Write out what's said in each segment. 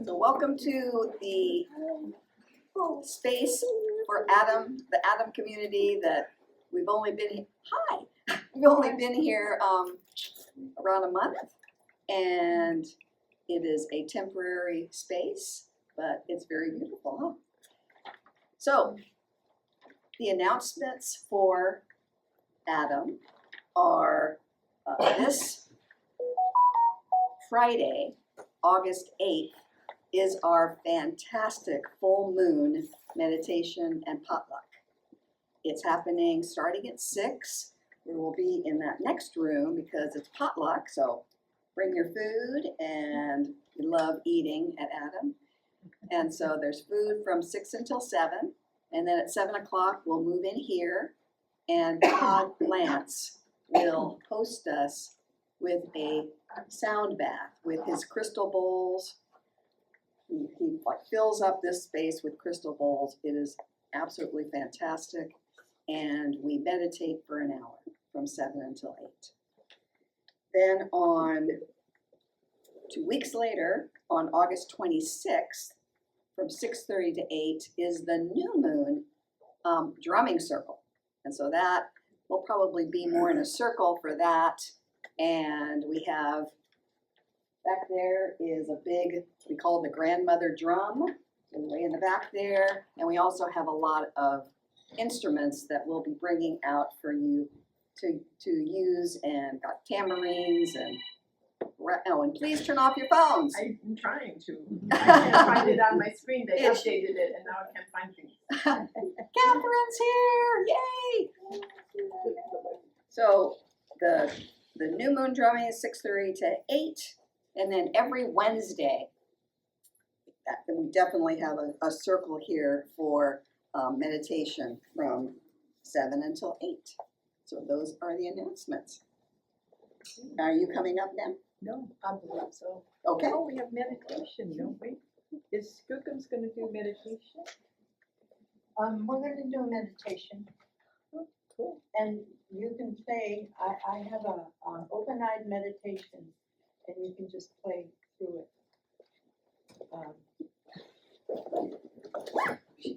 So welcome to the space for Adam, the Adam community that we've only been, we've only been here around a month, and it is a temporary space, but it's very beautiful, huh? So the announcements for Adam are this Friday, August 8th, is our fantastic full moon meditation and potluck. It's happening starting at 6. We will be in that next room because it's potluck, so bring your food, and we love eating at Adam. And so there's food from 6 until 7, and then at 7 o'clock we'll move in here, and Todd Lance will host us with a sound bath with his crystal bowls. He like fills up this space with crystal bowls. It is absolutely fantastic, and we meditate for an hour from 7 until 8. Then on 2 weeks later, on August 26th, from 6:30 to 8 is the new moon drumming circle, and so that will probably be more in a circle for that. And we have back there is a big, we call it the grandmother drum, way in the back there. And we also have a lot of instruments that we'll be bringing out for you to use, and got tamarines and, oh, and please turn off your phones. I'm trying to. I can't find it on my screen. They updated it, and now I can't find things. Catherine's here, yay! So the new moon drumming is 6:30 to 8, and then every Wednesday, then we definitely have a circle here for meditation from 7 until 8. So those are the announcements. Are you coming up now? No, I believe so. Okay. Oh, we have meditation, don't we? Is Skookum's going to do meditation? We're going to do a meditation. Oh, cool. And you can play, I have a open-eyed meditation, and you can just play through it.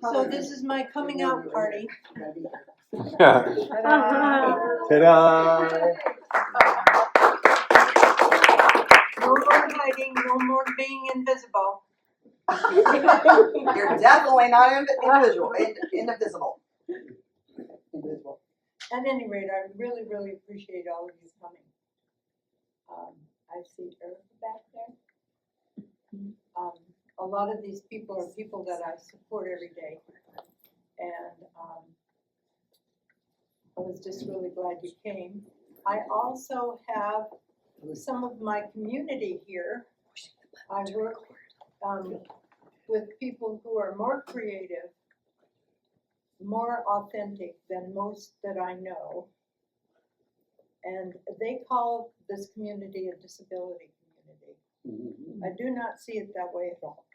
So this is my coming out party. Ta-da! No more hiding, no more being invisible. You're definitely not invisible. Invisible. At any rate, I really, really appreciate all of you coming. I see Erica back there. A lot of these people are people that I support every day, and I was just really glad you came. I also have some of my community here. I work with people who are more creative, more authentic than most that I know, and they call this community a disability community. I do not see it that way at all.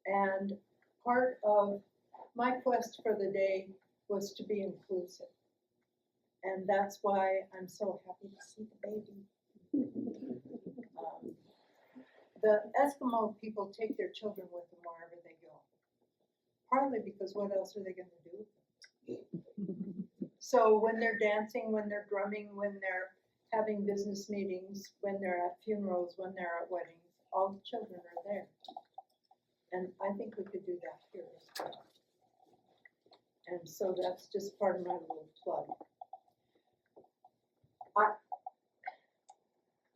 And part of my quest for the day was to be inclusive. And that's why I'm so happy to see the baby. The Eskimo people take their children with them wherever they go. Partly because what else are they going to do? So when they're dancing, when they're drumming, when they're having business meetings, when they're at funerals, when they're at weddings, all the children are there. And I think we could do that here as well. And so that's just part of my little plug.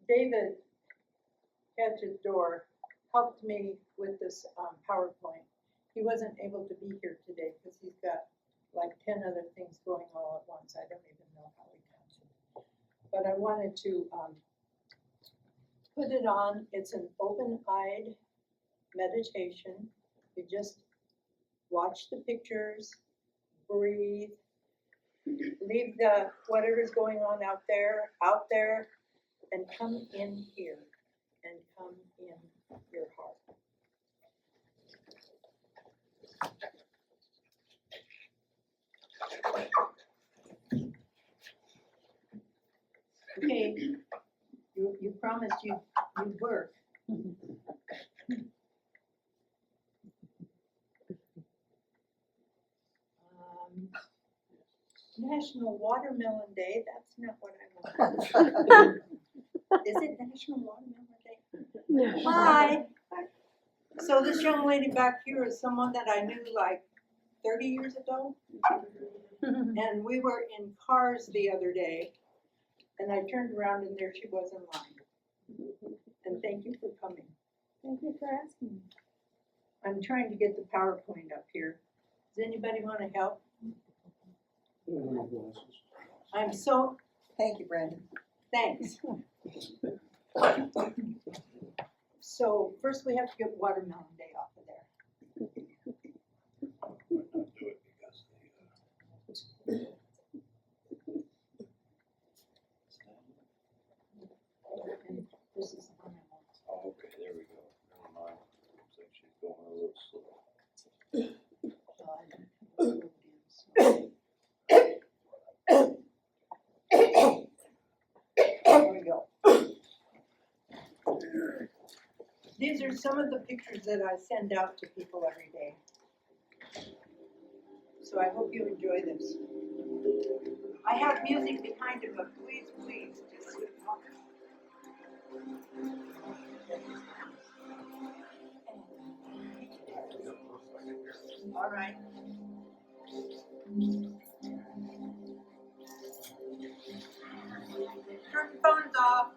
David Hedges-Dorr helped me with this PowerPoint. He wasn't able to be here today because he's got like 10 other things going all at once. I don't even know how he does it. But I wanted to put it on. It's an open-eyed meditation. You just watch the pictures, breathe, leave the whatever's going on out there, and come in here, and come in your heart. Okay, you promised you'd work. National Watermelon Day, that's not what I want. Is it National Watermelon Day? Hi. So this young lady back here is someone that I knew like 30 years ago. And we were in cars the other day, and I turned around and there she was in line. And thank you for coming. Thank you for asking. I'm trying to get the PowerPoint up here. Does anybody want to help? I'm so, Thank you, Brandon. thanks. So first we have to get Watermelon Day off of there. And this is the one I want. Oh, okay, there we go. Never mind. Looks like she's going a little slow. So I don't have to There we go. These are some of the pictures that I send out to people every day. So I hope you enjoy this. I have music behind it, but please, please, just all right. Turn the phones off.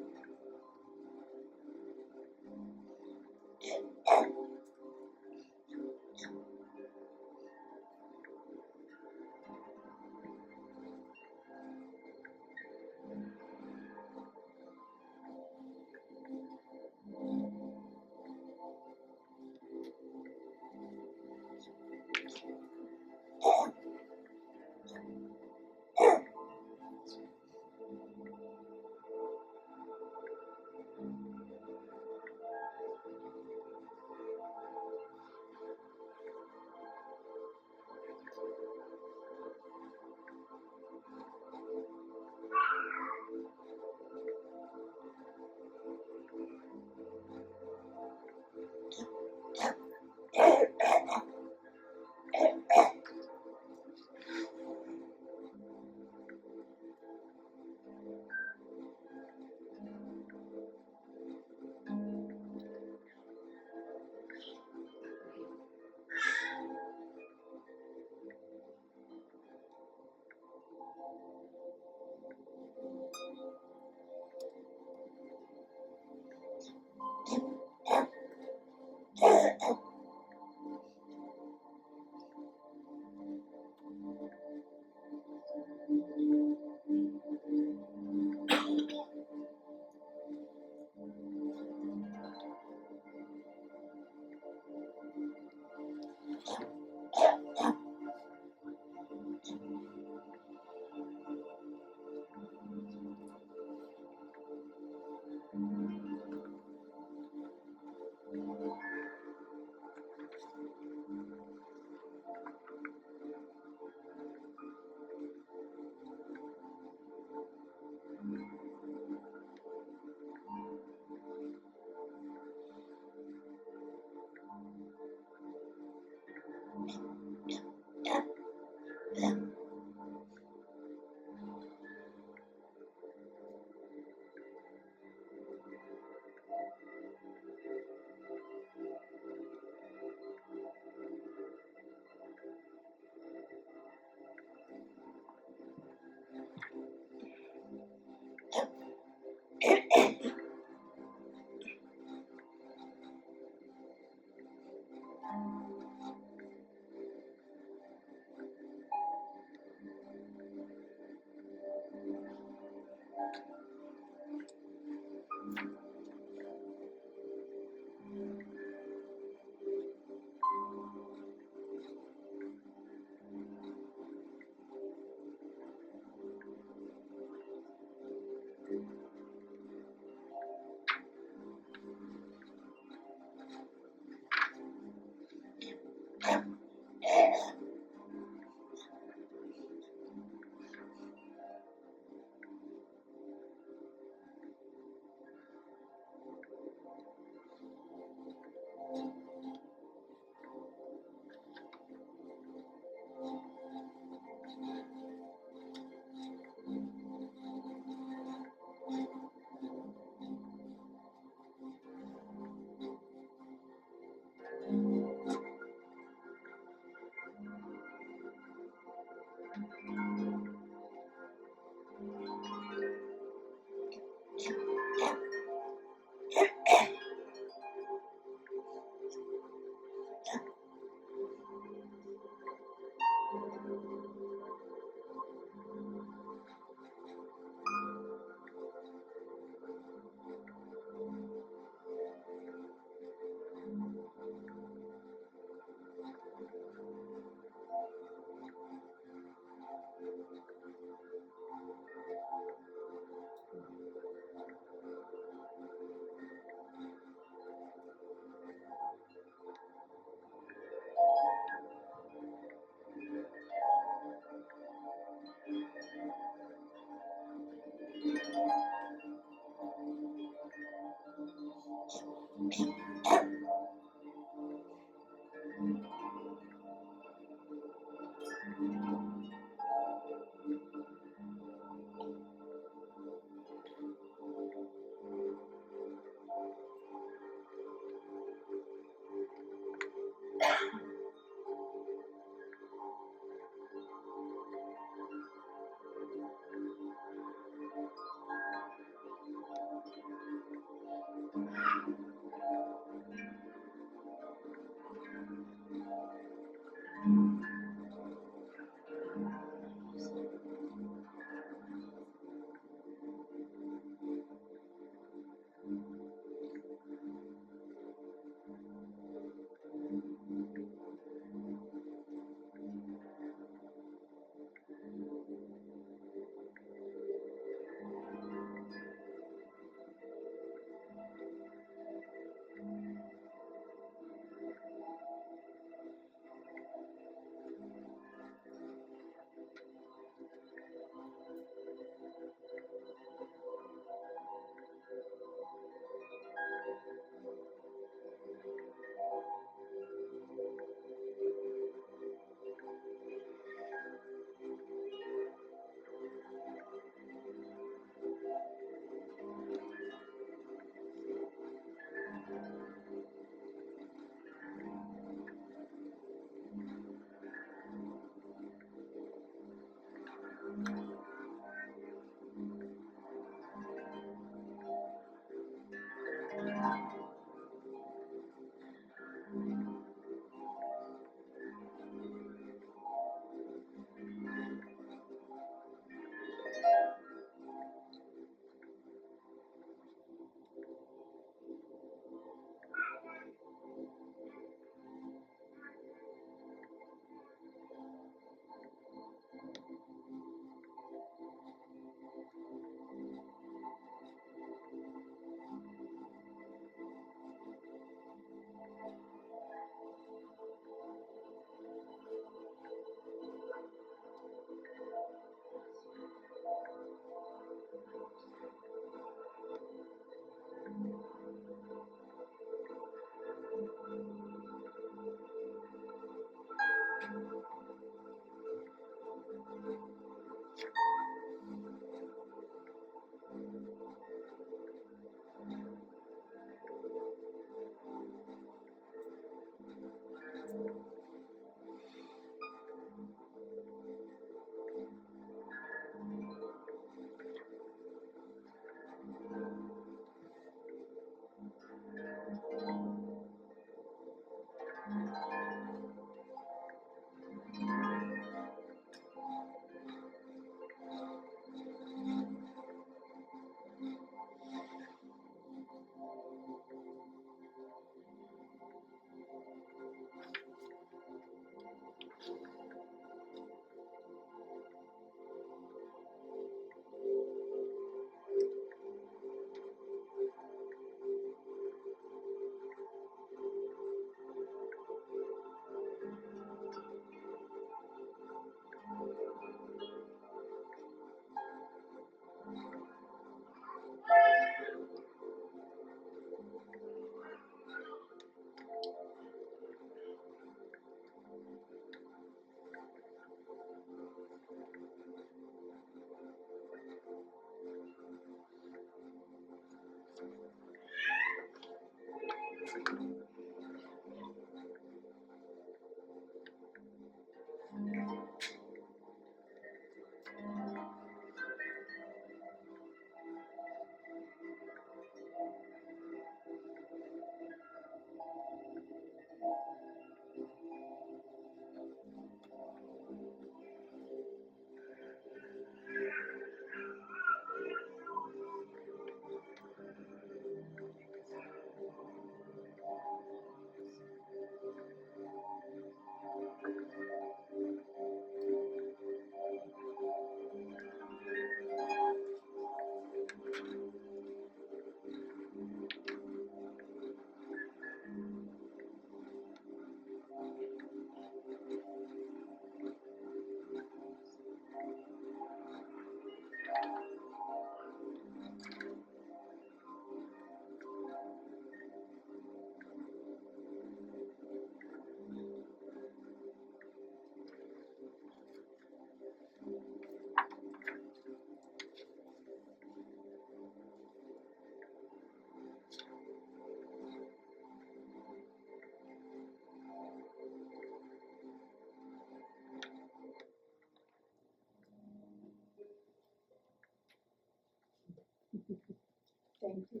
Thank you.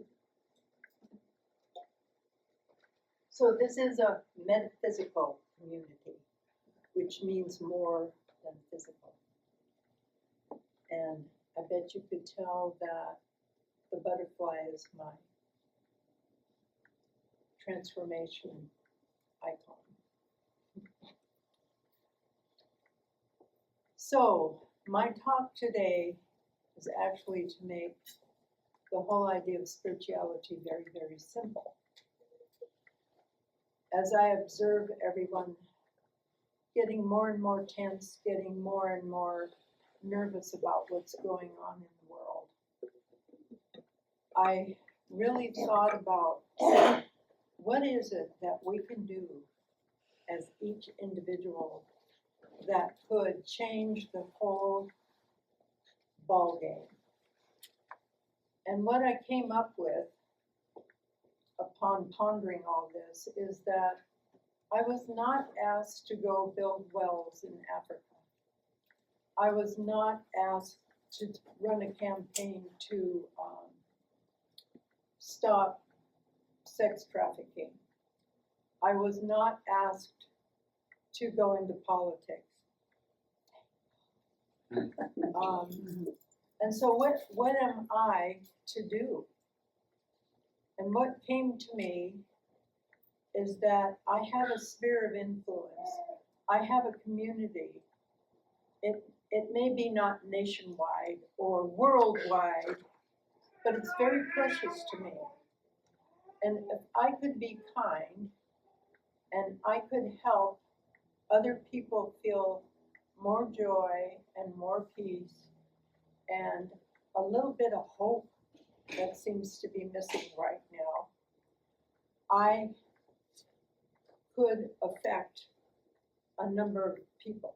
So this is a metaphysical community, which means more than physical. And I bet you could tell that the butterfly is my transformation icon. So my talk today is actually to make the whole idea of spirituality very, very simple. As I observe everyone getting more and more tense, getting more and more nervous about what's going on in the world, I really thought about what is it that we can do as each individual that could change the whole ball game. And what I came up with upon pondering all this is that I was not asked to go build wells in Africa. I was not asked to run a campaign to stop sex trafficking. I was not asked to go into politics. And so what am I to do? And what came to me is that I have a sphere of influence. I have a community. It may be not nationwide or worldwide, but it's very precious to me. And if I could be kind and I could help other people feel more joy and more peace and a little bit of hope that seems to be missing right now, I could affect a number of people.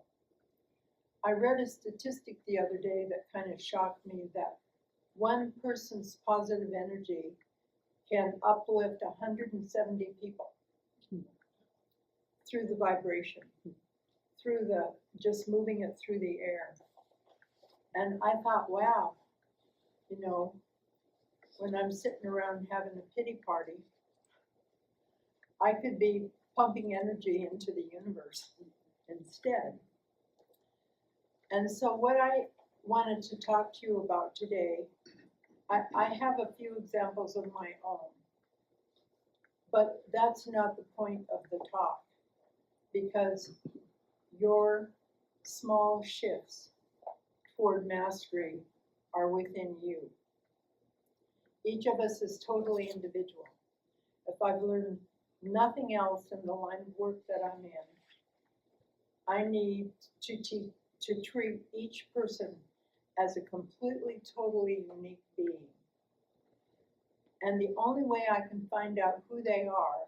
I read a statistic the other day that kind of shocked me, that one person's positive energy can uplift 170 people through the vibration, through the just moving it through the air. And I thought, wow, you know, when I'm sitting around having a pity party, I could be pumping energy into the universe instead. And so what I wanted to talk to you about today, I have a few examples of my own, but that's not the point of the talk, because your small shifts toward mastery are within you. Each of us is totally individual. If I've learned nothing else in the line of work that I'm in, I need to treat each person as a completely, totally unique being. And the only way I can find out who they are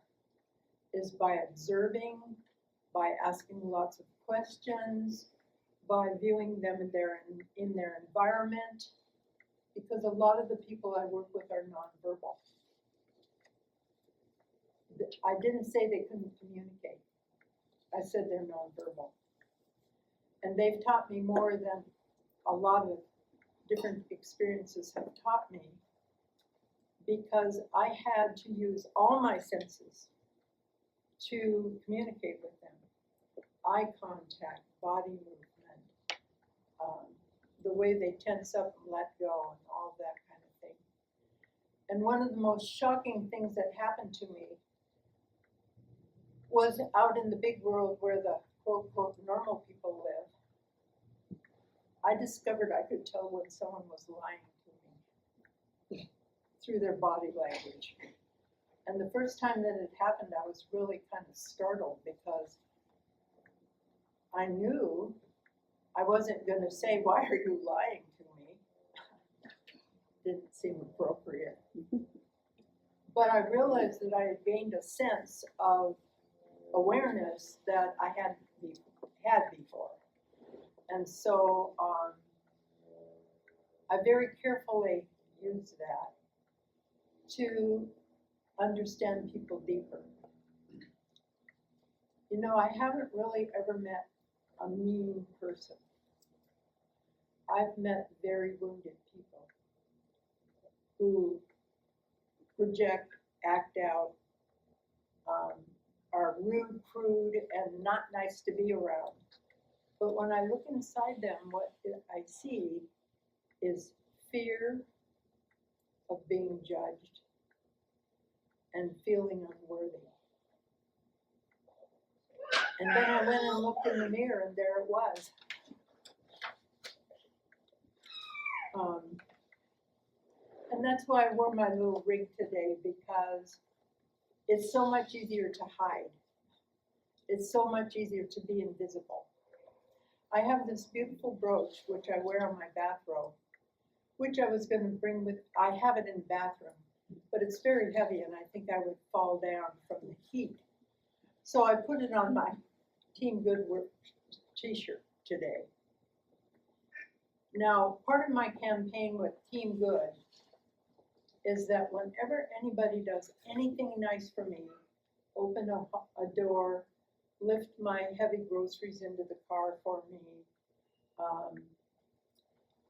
is by observing, by asking lots of questions, by viewing them in their environment, because a lot of the people I work with are nonverbal. I didn't say they couldn't communicate. I said they're nonverbal. And they've taught me more than a lot of different experiences have taught me, because I had to use all my senses to communicate with them. Eye contact, body movement, the way they tense up and let go, and all that kind of thing. And one of the most shocking things that happened to me was out in the big world where the quote, quote, normal people live. I discovered I could tell when someone was lying to me through their body language. And the first time that it happened, I was really kind of startled, because I knew I wasn't going to say, "Why are you lying to me?" Didn't seem appropriate. But I realized that I had gained a sense of awareness that I had before. And so I very carefully use that to understand people deeper. You know, I haven't really ever met a mean person. I've met very wounded people. who project, act out, are rude, crude, and not nice to be around. But when I look inside them, what I see is fear of being judged and feeling unworthy. And then I went and looked in the mirror, and there it was. And that's why I wore my little ring today, because it's so much easier to hide. It's so much easier to be invisible. I have this beautiful brooch, which I wear on my bathrobe, which I was going to bring with, I have it in the bathroom, but it's very heavy and I think I would fall down from the heat. So I put it on my Team Good work t-shirt today. Now, part of my campaign with Team Good is that whenever anybody does anything nice for me, open a door, lift my heavy groceries into the car for me,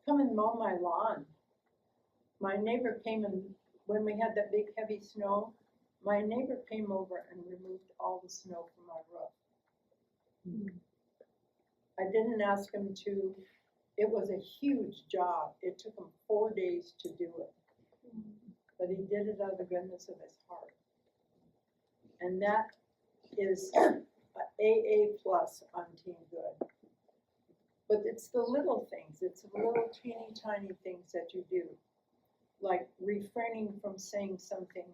come and mow my lawn. My neighbor came and, when we had that big heavy snow, my neighbor came over and removed all the snow from my roof. I didn't ask him to. It was a huge job. It took him 4 days to do it. But he did it out of the goodness of his heart. And that is AA plus on Team Good. But it's the little things. It's the little teeny tiny things that you do. Like refraining from saying something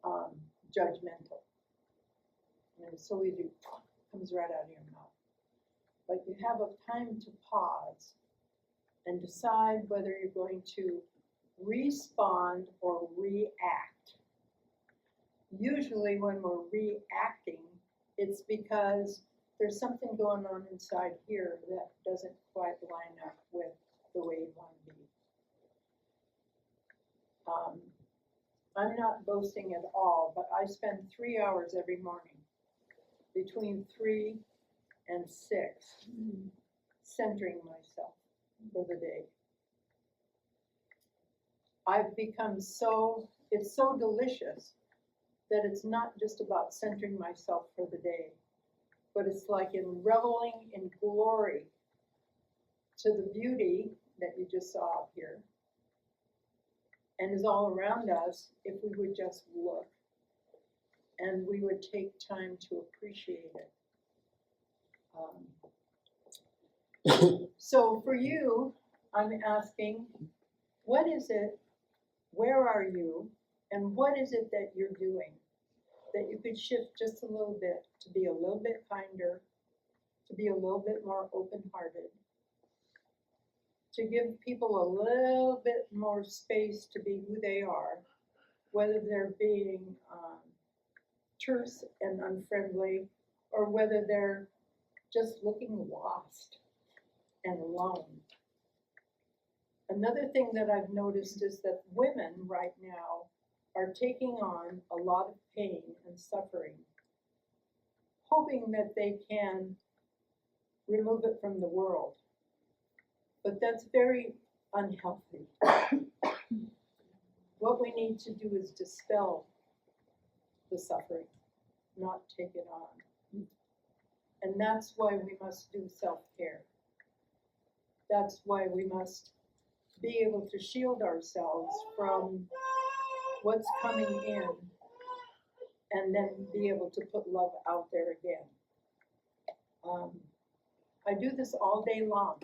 judgmental. And so we do, comes right out of your mouth. But you have a time to pause and decide whether you're going to respond or react. Usually when we're reacting, it's because there's something going on inside here that doesn't quite line up with the way you want to be. I'm not boasting at all, but I spend 3 hours every morning, between 3 and 6, centering myself for the day. I've become it's so delicious that it's not just about centering myself for the day, but it's like in reveling in glory to the beauty that you just saw up here and is all around us if we would just look and we would take time to appreciate it. So for you, I'm asking, what is it, where are you, and what is it that you're doing that you could shift just a little bit to be a little bit kinder, to be a little bit more open-hearted, to give people a little bit more space to be who they are, whether they're being terse and unfriendly, or whether they're just looking lost and alone. Another thing that I've noticed is that women right now are taking on a lot of pain and suffering, hoping that they can remove it from the world. But that's very unhealthy. What we need to do is dispel the suffering, not take it on. And that's why we must do self-care. That's why we must be able to shield ourselves from what's coming in and then be able to put love out there again. I do this all day long.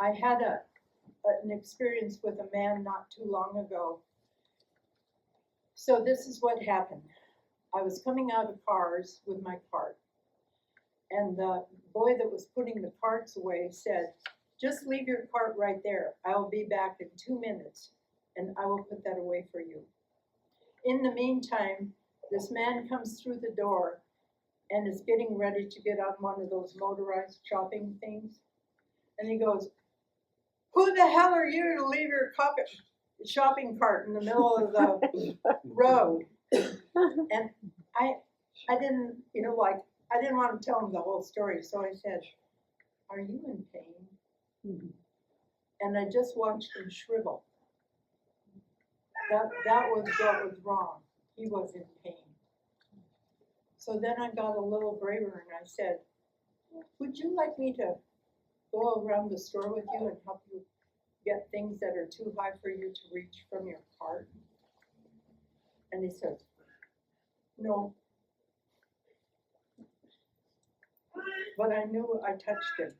I had an experience with a man not too long ago. So this is what happened. I was coming out of cars with my cart, and the boy that was putting the carts away said, "Just leave your cart right there. I'll be back in 2 minutes, and I will put that away for you." In the meantime, this man comes through the door and is getting ready to get on one of those motorized shopping things. And he goes, "Who the hell are you to leave your shopping cart in the middle of the road?" And I didn't, I didn't want to tell him the whole story. So I said, "Are you in pain?" And I just watched him shrivel. that was what was wrong. He was in pain. So then I got a little braver and I said, would you like me to go around the store with you and help you get things that are too high for you to reach from your cart? And he said, no. But I knew I touched him.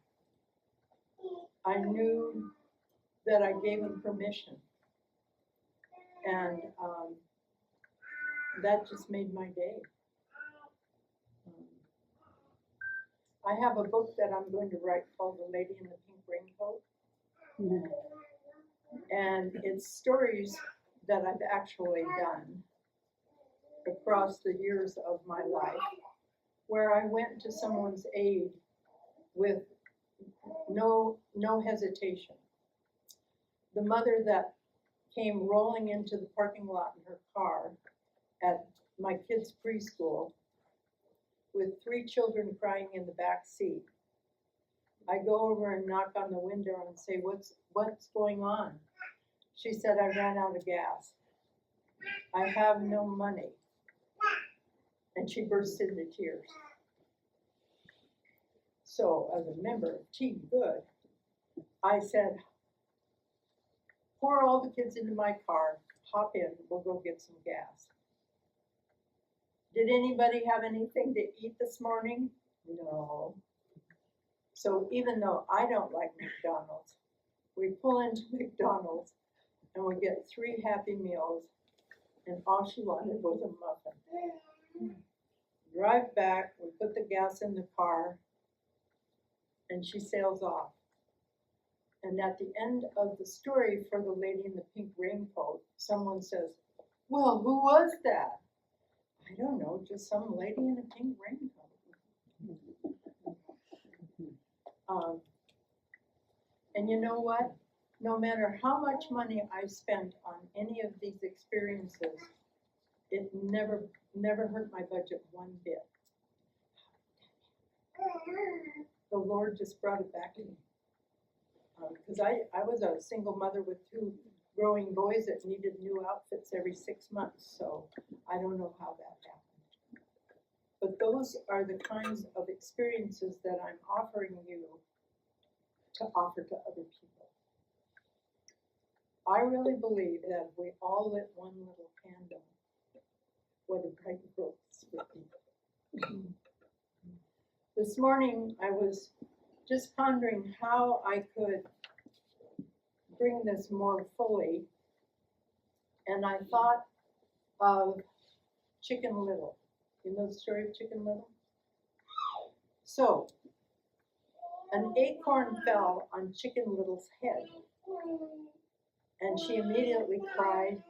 I knew that I gave him permission. And that just made my day. I have a book that I'm going to write called The Lady in the Pink Raincoat. And it's stories that I've actually done across the years of my life, where I went to someone's aid with no hesitation. The mother that came rolling into the parking lot in her car at my kids' preschool with 3 children crying in the back seat. I go over and knock on the window and say, what's going on? She said, I ran out of gas. I have no money. And she burst into tears. So as a member of Team Good, I said, pour all the kids into my car, hop in, we'll go get some gas. Did anybody have anything to eat this morning? No. So even though I don't like McDonald's, we pull into McDonald's and we get 3 happy meals, and all she wanted was a muffin. Drive back, we put the gas in the car, and she sails off. And at the end of the story for The Lady in the Pink Raincoat, someone says, well, who was that? I don't know, just some lady in a pink raincoat. And you know what? No matter how much money I spent on any of these experiences, it never hurt my budget one bit. The Lord just brought it back to me. Because I was a single mother with 2 growing boys that needed new outfits every 6 months, so I don't know how that happened. But those are the kinds of experiences that I'm offering you to offer to other people. I really believe that if we all lit one little candle, what a bright world this would be. This morning I was just pondering how I could bring this more fully, and I thought of Chicken Little. You know the story of Chicken Little? So, an acorn fell on Chicken Little's head, and she immediately cried,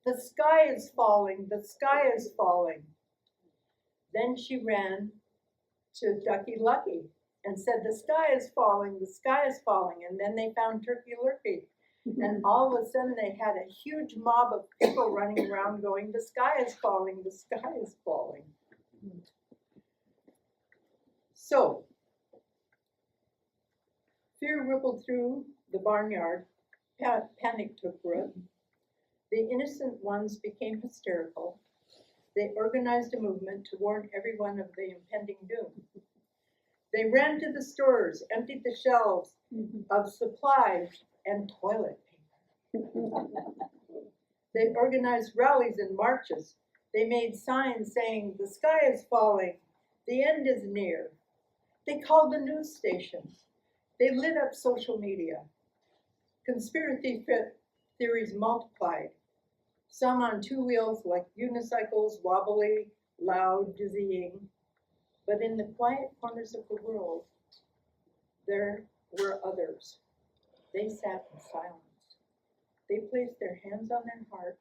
the sky is falling, the sky is falling. Then she ran to Ducky Lucky and said, the sky is falling, the sky is falling. And then they found Turkey Lurkey. And all of a sudden they had a huge mob of people running around going, the sky is falling, the sky is falling. So, fear rippled through the barnyard, panic took root. The innocent ones became hysterical. They organized a movement to warn everyone of the impending doom. They ran to the stores, emptied the shelves of supplies and toilet paper. They organized rallies and marches. They made signs saying, the sky is falling, the end is near. They called the news stations. They lit up social media. Conspiracy theories multiplied. Some on 2 wheels like unicycles, wobbly, loud, dizzying. But in the quiet corners of the world, there were others. They sat in silence. They placed their hands on their heart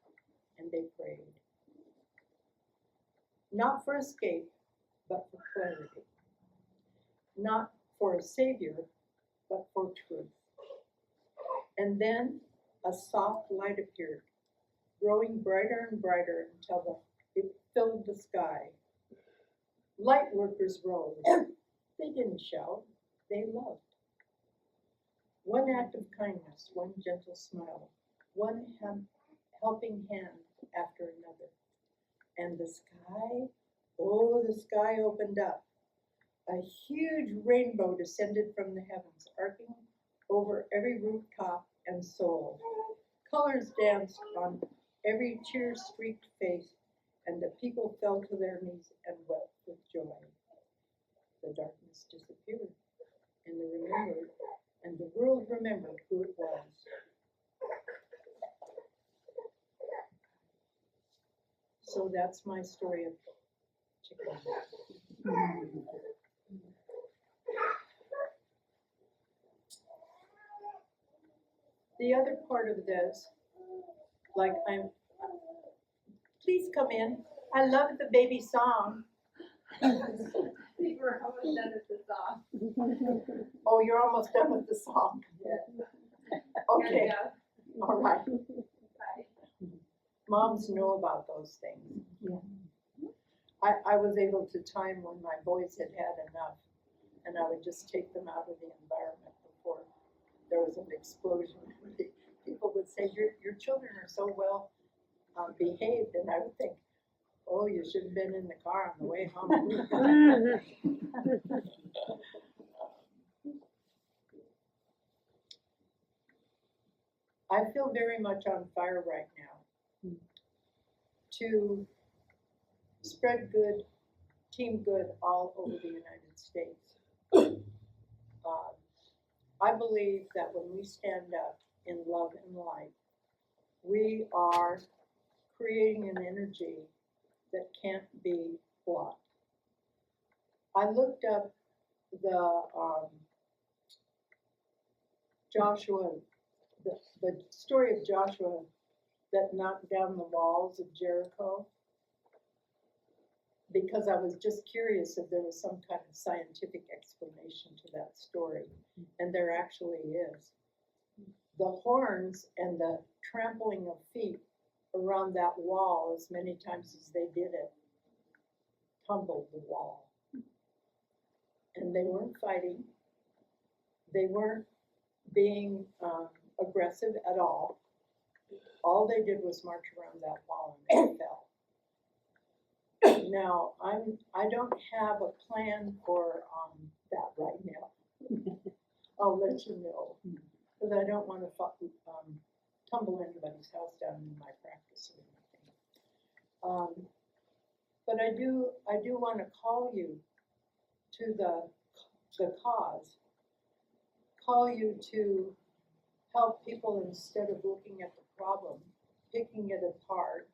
and they prayed. Not for escape, but for clarity. Not for a savior, but for truth. And then a soft light appeared, growing brighter and brighter until it filled the sky. Light workers rose. They didn't shout, they loved. One act of kindness, one gentle smile, one helping hand after another. And the sky, oh, the sky opened up. A huge rainbow descended from the heavens, arcing over every rooftop and soul. Colors danced on every tear-streaked face, and the people fell to their knees and wept with joy. The darkness disappeared, and the world remembered who it was. So that's my story of chicken. The other part of this, like please come in. I love the baby song. I think we're almost done with the song. Oh, you're almost done with the song. Okay, Yeah. all right. Bye. Moms know about those things. I was able to time when my boys had had enough, and I would just take them out of the environment before there was an explosion. People would say, your children are so well behaved, and I would think, oh, you should have been in the car on the way home. I feel very much on fire right now to spread good, team good all over the United States. I believe that when we stand up in love and light, we are creating an energy that can't be blocked. I looked up the Joshua, the story of Joshua that knocked down the walls of Jericho, because I was just curious if there was some kind of scientific explanation to that story, and there actually is. The horns and the trampling of feet around that wall, as many times as they did it, tumbled the wall. And they weren't fighting. They weren't being aggressive at all. All they did was march around that wall and they fell. Now, I don't have a plan for that right now. I'll let you know, because I don't want to tumble anybody's house down in my practice or anything. But I do want to call you to the cause. Call you to help people instead of looking at the problem, picking it apart,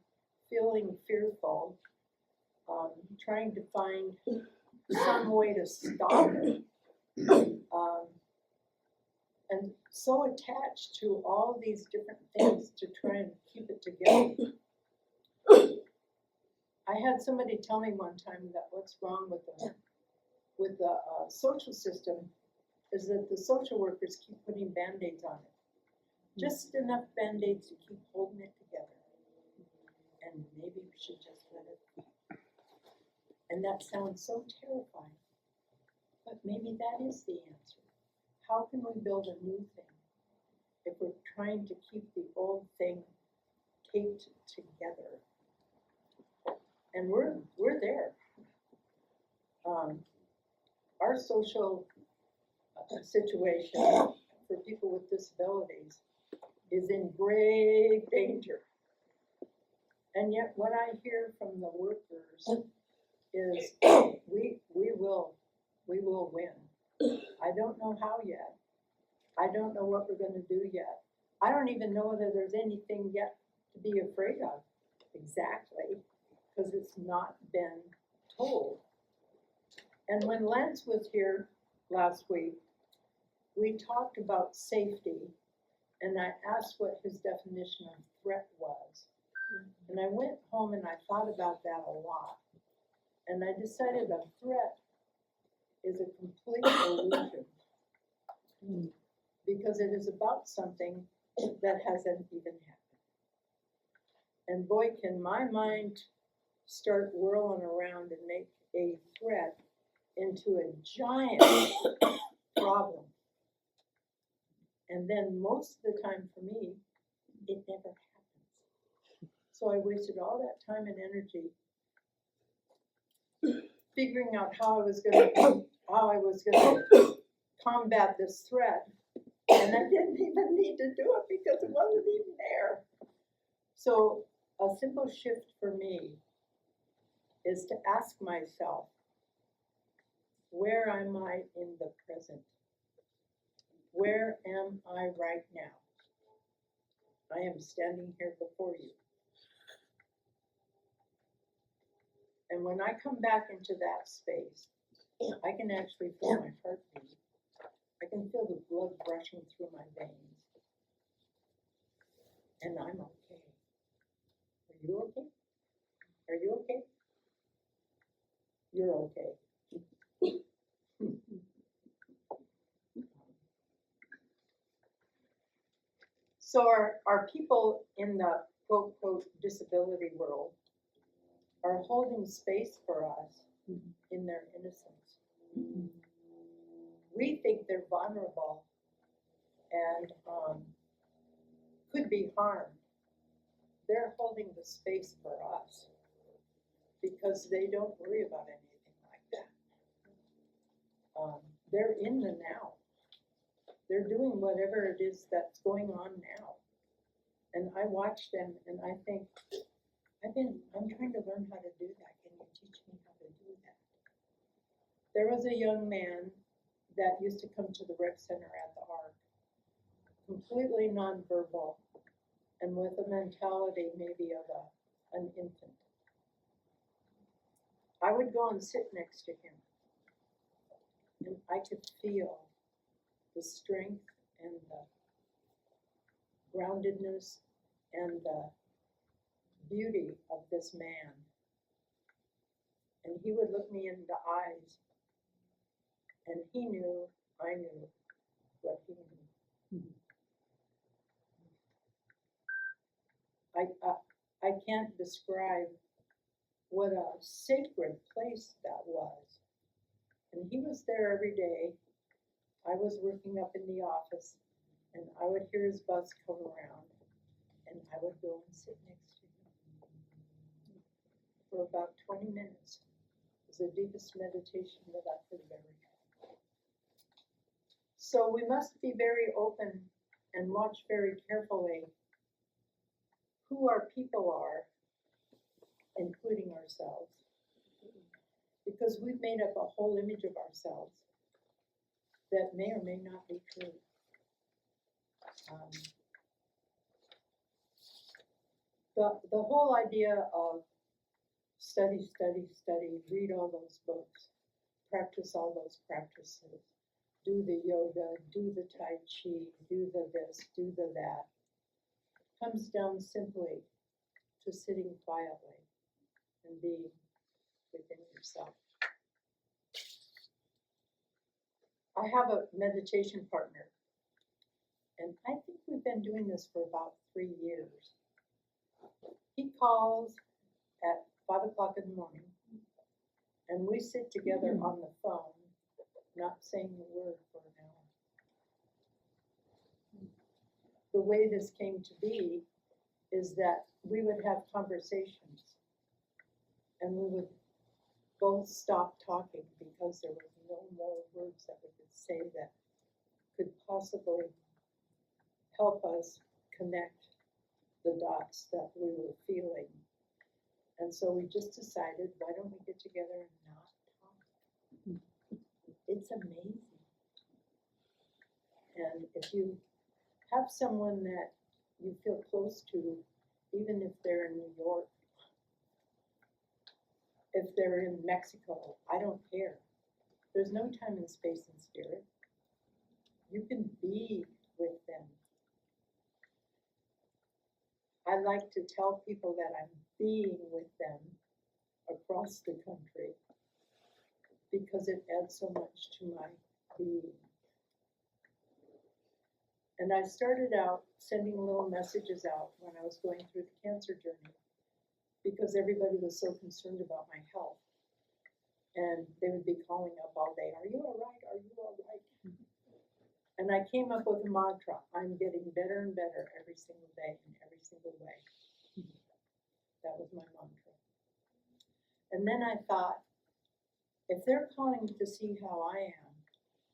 feeling fearful, trying to find some way to stop it, and so attached to all these different things to try and keep it together. I had somebody tell me one time that what's wrong with the social system is that the social workers keep putting Band-Aids on it. Just enough Band-Aids to keep holding it together. And maybe we should just let it be. And that sounds so terrifying. But maybe that is the answer. How can we build a new thing if we're trying to keep the old thing taped together? And we're there. Our social situation for people with disabilities is in grave danger. And yet what I hear from the workers is we will win. I don't know how yet. I don't know what we're going to do yet. I don't even know whether there's anything yet to be afraid of exactly, because it's not been told. And when Lance was here last week, we talked about safety, and I asked what his definition of threat was. And I went home and I thought about that a lot. And I decided a threat is a complete illusion, because it is about something that hasn't even happened. And boy, can my mind start whirling around and make a threat into a giant problem. And then most of the time for me, it never happens. So I wasted all that time and energy figuring out how I was gonna combat this threat. And I didn't even need to do it because it wasn't even there. So a simple shift for me is to ask myself, where am I in the present? Where am I right now? I am standing here before you. And when I come back into that space, I can actually feel my heartbeat. I can feel the blood rushing through my veins. And I'm okay. Are you okay? Are you okay? You're okay. So our people in the quote, quote, disability world are holding space for us in their innocence. We think they're vulnerable and could be harmed. They're holding the space for us because they don't worry about anything like that. They're in the now. They're doing whatever it is that's going on now. And I watch them and I think, I'm trying to learn how to do that. Can you teach me how to do that? There was a young man that used to come to the rec center at the Ark, completely nonverbal and with a mentality maybe of an infant. I would go and sit next to him and I could feel the strength and the groundedness and the beauty of this man. And he would look me in the eyes, and he knew, I knew what he knew. I can't describe what a sacred place that was. And he was there every day. I was working up in the office, and I would hear his bus come around, and I would go and sit next to him for about 20 minutes. It was the deepest meditation that I could have ever had. So we must be very open and watch very carefully who our people are, including ourselves, because we've made up a whole image of ourselves that may or may not be true. The whole idea of study, read all those books, practice all those practices, do the yoga, do the tai chi, do the this, do the that, comes down simply to sitting quietly and being within yourself. I have a meditation partner, and I think we've been doing this for about 3 years. He calls at 5 o'clock in the morning, and we sit together on the phone, not saying a word for an hour. The way this came to be is that we would have conversations, and we would both stop talking because there was no more words that we could say that could possibly help us connect the dots that we were feeling. And so we just decided, why don't we get together and not talk? It's amazing. And if you have someone that you feel close to, even if they're in New York, if they're in Mexico, I don't care. There's no time and space and spirit. You can be with them. I like to tell people that I'm being with them across the country because it adds so much to my being. And I started out sending little messages out when I was going through the cancer journey because everybody was so concerned about my health. And they would be calling up all day, are you all right? Are you all right? And I came up with a mantra, I'm getting better and better every single day in every single way. That was my mantra. And then I thought, if they're calling to see how I am,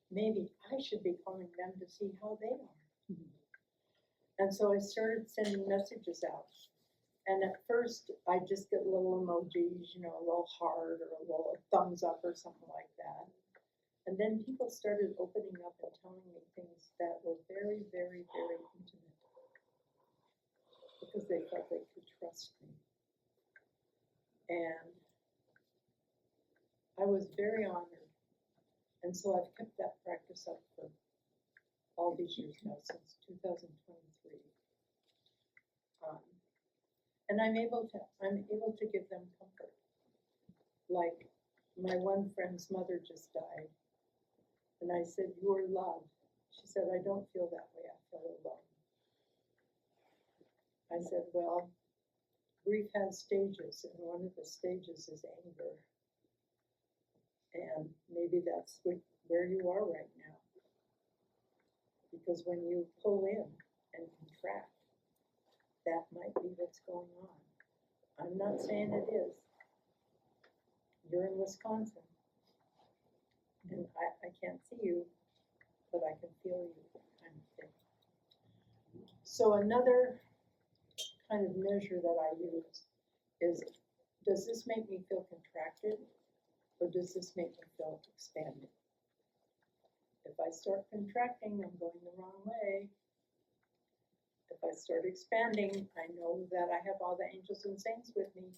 maybe I should be calling them to see how they are. And so I started sending messages out. And at first, I just get little emojis, you know, a little heart or a little thumbs up or something like that. And then people started opening up and telling me things that were very, very, very intimate. Because they felt they could trust me. And I was very honored. And so I've kept that practice up for all these years now, since 2023. And I'm able to give them comfort. Like my one friend's mother just died. And I said, "You're loved." She said, "I don't feel that way, I feel alone." I said, "Well, grief has stages, and one of the stages is anger. And maybe that's where you are right now. Because when you pull in and contract, that might be what's going on. I'm not saying it is. You're in Wisconsin. And I can't see you, but I can feel you, kind of thing." So another kind of measure that I use is, does this make me feel contracted, or does this make me feel expanded? If I start contracting, I'm going the wrong way. If I start expanding, I know that I have all the angels and saints with me.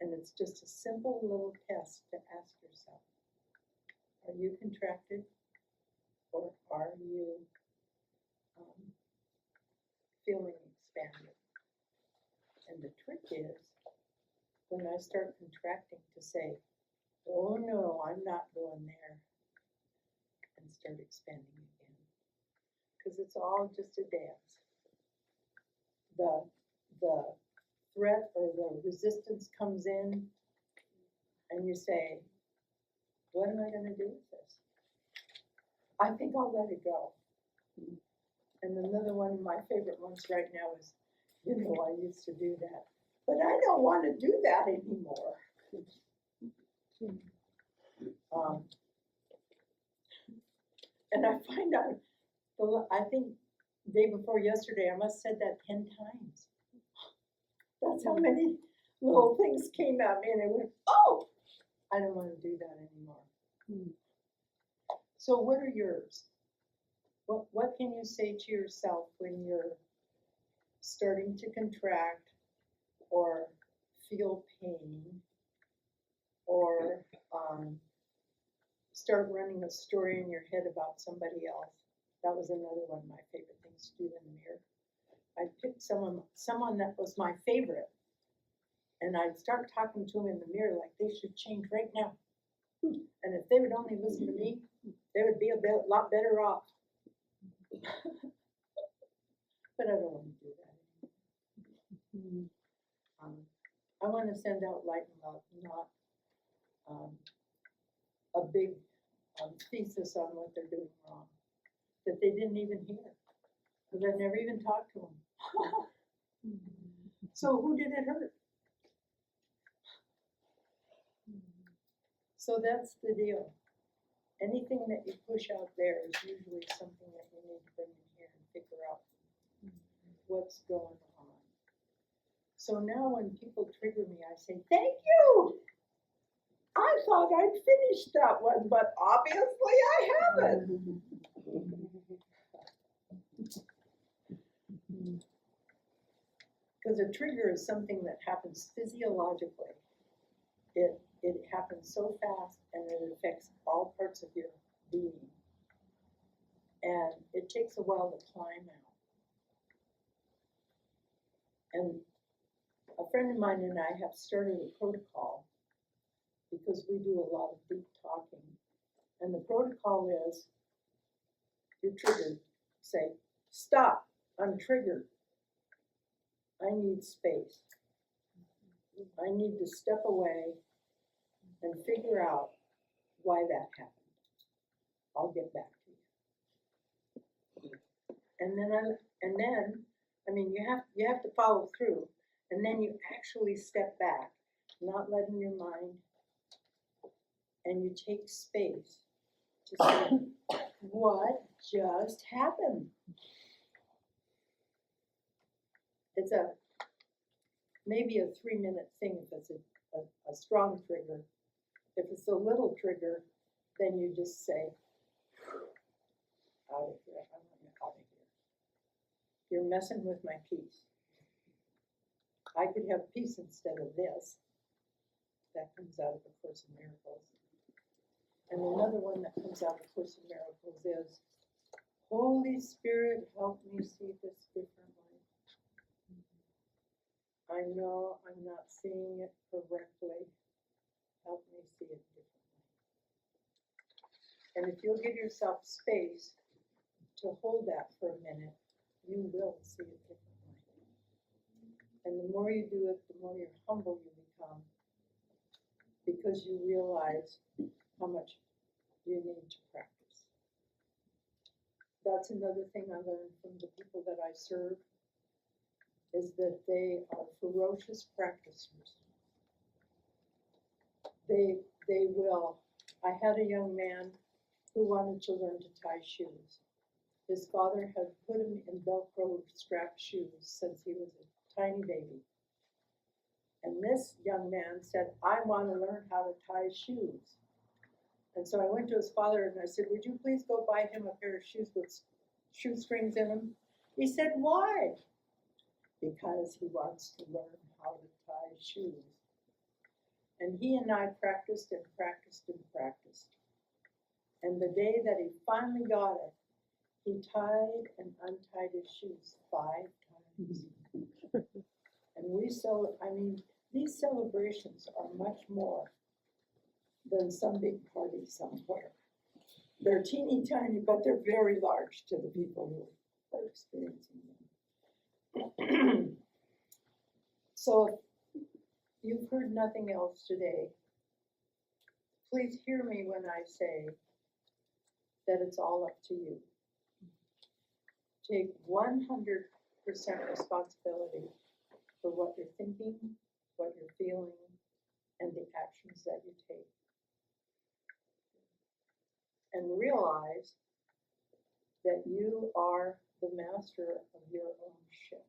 And it's just a simple little test to ask yourself, are you contracted, or are you feeling expanded? And the trick is, when I start contracting, to say, "Oh no, I'm not going there," and start expanding again. Because it's all just a dance. The threat or the resistance comes in, and you say, "What am I going to do with this? I think I'll let it go." And another one of my favorite ones right now is, "You know, I used to do that, but I don't want to do that anymore." And I find out, I think day before yesterday, I must have said that 10 times. That's how many little things came at me, and I went, "Oh, I don't want to do that anymore." So what are yours? What can you say to yourself when you're starting to contract, or feel pain, or start running a story in your head about somebody else? That was another one of my favorite things to do in the mirror. I picked someone that was my favorite, and I'd start talking to them in the mirror like they should change right now. And if they would only listen to me, they would be a lot better off. But I don't want to do that anymore. I want to send out light and love, not a big thesis on what they're doing wrong that they didn't even hear, because I've never even talked to them. So who did it hurt? So that's the deal. Anything that you push out there is usually something that you need to bring in here and figure out what's going on. So now when people trigger me, I say, "Thank you! I thought I'd finished that one, but obviously I haven't." Because a trigger is something that happens physiologically. It happens so fast, and it affects all parts of your being. And it takes a while to climb out. And a friend of mine and I have started a protocol, because we do a lot of deep talking. And the protocol is, you're triggered. Say, "Stop, I'm triggered. I need space. I need to step away and figure out why that happened. I'll get back to you." And then you have to follow through. And then you actually step back, not letting your mind, and you take space to say, what just happened? It's maybe a 3-minute thing if it's a strong trigger. If it's a little trigger, then you just say, out of here, I want you out of here. You're messing with my peace. I could have peace instead of this. That comes out of the Course in Miracles. And another one that comes out of the Course in Miracles is, Holy Spirit, help me see this differently. I know I'm not seeing it correctly. Help me see it differently. And if you'll give yourself space to hold that for a minute, you will see it differently. And the more you do it, the more you're humble you become, because you realize how much you need to practice. That's another thing I learned from the people that I serve, is that they are ferocious practicers. They will. I had a young man who wanted to learn to tie shoes. His father had put him in Velcro strapped shoes since he was a tiny baby. And this young man said, I want to learn how to tie shoes. And so I went to his father and I said, would you please go buy him a pair of shoes with shoestrings in them? He said, why? Because he wants to learn how to tie shoes. And he and I practiced and practiced and practiced. And the day that he finally got it, he tied and untied his shoes 5 times. And these celebrations are much more than some big party somewhere. They're teeny tiny, but they're very large to the people who are experiencing them. So if you've heard nothing else today, please hear me when I say that it's all up to you. Take 100% responsibility for what you're thinking, what you're feeling, and the actions that you take. And realize that you are the master of your own ship.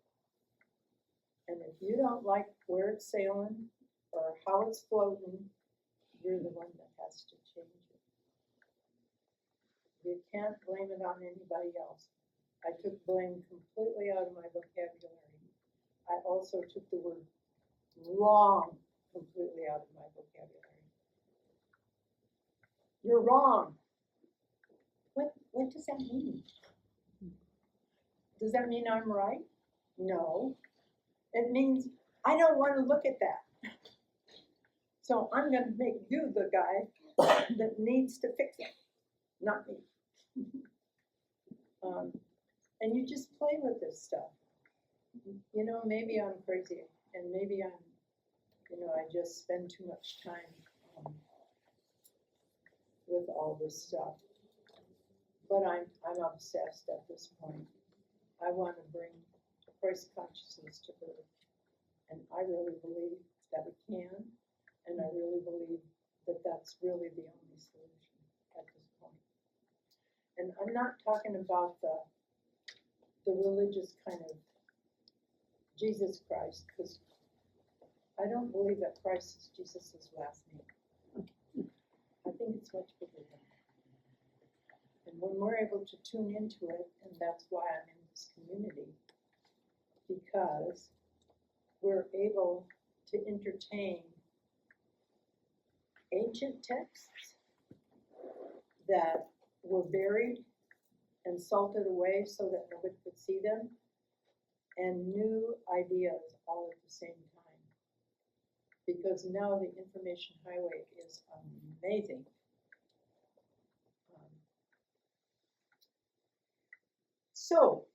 And if you don't like where it's sailing or how it's floating, you're the one that has to change it. You can't blame it on anybody else. I took blame completely out of my vocabulary. I also took the word wrong completely out of my vocabulary. You're wrong. What does that mean? Does that mean I'm right? No. It means I don't want to look at that. So I'm going to make you the guy that needs to fix it, not me. And you just play with this stuff. You know, maybe I'm crazy, and maybe I just spend too much time with all this stuff. But I'm obsessed at this point. I want to bring Christ consciousness to earth. And I really believe that we can, and I really believe that that's really the only solution at this point. And I'm not talking about the religious kind of Jesus Christ, because I don't believe that Christ is Jesus' last name. I think it's much bigger than that. And when we're able to tune into it, and that's why I'm in this community, because we're able to entertain ancient texts that were buried and salted away so that nobody could see them, and new ideas all at the same time. Because now the information highway is amazing. So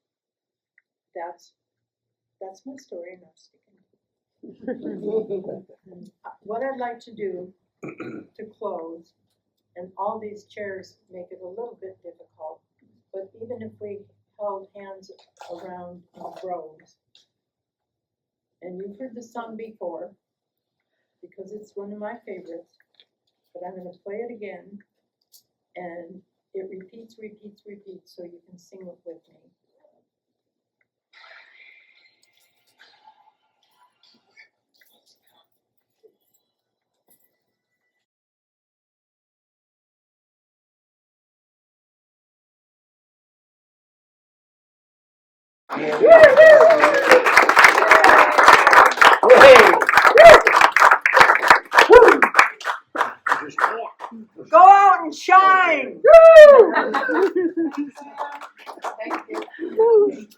that's my story, and I'm sticking to it. What I'd like to do to close, and all these chairs make it a little bit difficult, but even if we held hands around rows, And you've heard the song before, because it's one of my favorites, but I'm gonna play it again, and it repeats, repeats, repeats, so you can sing it with me. Go out and shine! Thank you.